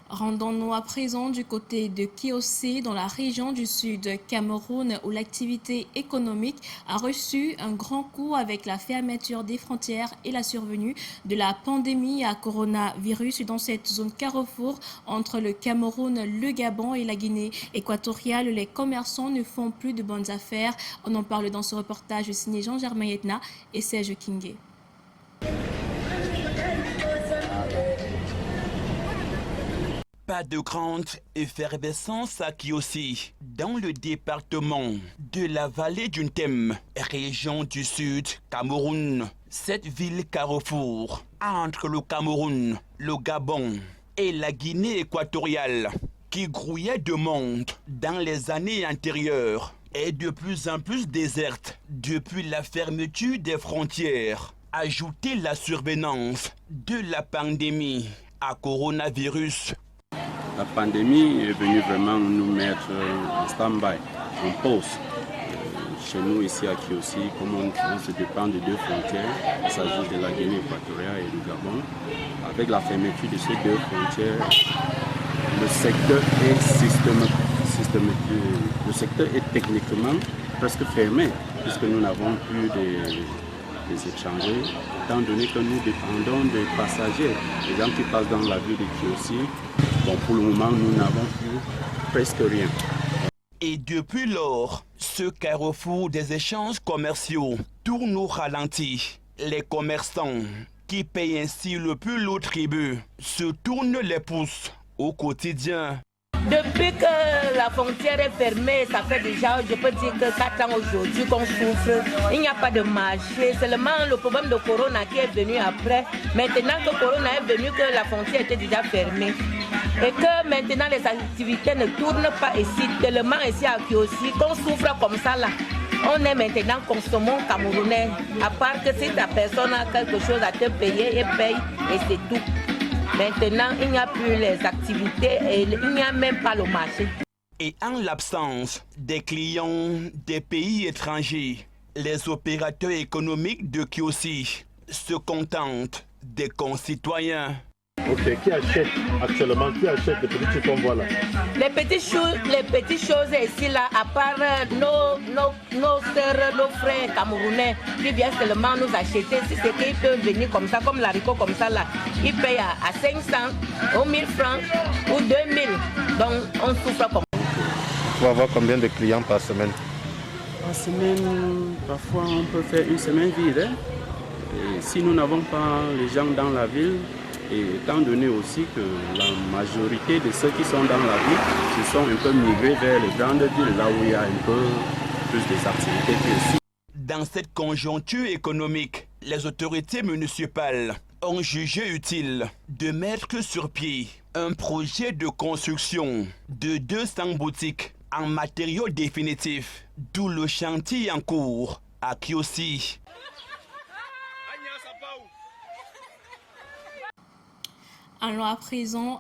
Rendons-nous à présent du côté de Kiossi, dans la région du sud Cameroun, où l'activité économique a reçu un grand coup avec la fermeture des frontières et la survenue de la pandémie à coronavirus dans cette zone carrefour entre le Cameroun, le Gabon et la Guinée équatoriale. Les commerçants ne font plus de bonnes affaires. On en parle dans ce reportage signé Jean-Germain Yetna et Serge Kingé. Pas de grande effervescence à Kiossi, dans le département de la vallée du Thème, région du sud Cameroun. Cette ville carrefour entre le Cameroun, le Gabon et la Guinée équatoriale, qui grouillait de monde dans les années antérieures, est de plus en plus déserte depuis la fermeture des frontières. Ajoutez la survenance de la pandémie à coronavirus. La pandémie est venue vraiment nous mettre en stand-by, en pause. Chez nous, ici à Kiossi, comme on se dépend de deux frontières, il s'agit de la Guinée équatoriale et du Gabon. Avec la fermeture de ces deux frontières, le secteur le secteur est techniquement presque fermé, puisque nous n'avons plus des étrangers, étant donné que nous dépendons des passagers, les gens qui passent dans la ville de Kiossi. Bon, pour le moment, nous n'avons plus presque rien. Et depuis lors, ce carrefour des échanges commerciaux tourne au ralenti. Les commerçants, qui payent ainsi le plus lourd tribut, se tournent les pouces au quotidien. Depuis que la frontière est fermée, ça fait déjà, je peux dire que 4 ans aujourd'hui qu'on souffre. Il n'y a pas de marché, seulement le problème de Corona qui est venu après. Maintenant que Corona est venu, que la frontière était déjà fermée. Et que maintenant les activités ne tournent pas ici, tellement ici à Kiossi, qu'on souffre comme ça là. On est maintenant consommant camerounais, à part que si ta personne a quelque chose à te payer, elle paye et c'est tout. Maintenant, il n'y a plus les activités et il n'y a même pas le marché. Et en l'absence des clients des pays étrangers, les opérateurs économiques de Kiossi se contentent des concitoyens. Ok, qui achète actuellement, qui achète les petits trucs qu'on voit là? Les petites choses ici là, à part nos sœurs, nos frères camerounais qui viennent seulement nous acheter, si c'est qu'ils peuvent venir comme ça, comme l'haricot comme ça là, ils payent à 500 ou 1000 francs ou 2000. Donc on souffre comme ça. Tu vas avoir combien de clients par semaine? Par semaine, parfois on peut faire une semaine vide. Hein? Et si nous n'avons pas les gens dans la ville, et étant donné aussi que la majorité de ceux qui sont dans la ville se sont un peu migrés vers les grandes villes, là où il y a un peu plus d'activités qu'ici. Dans cette conjoncture économique, les autorités municipales ont jugé utile de mettre sur pied un projet de construction de 200 boutiques en matériaux définitifs, d'où le chantier en cours à Kiossi. Allons à présent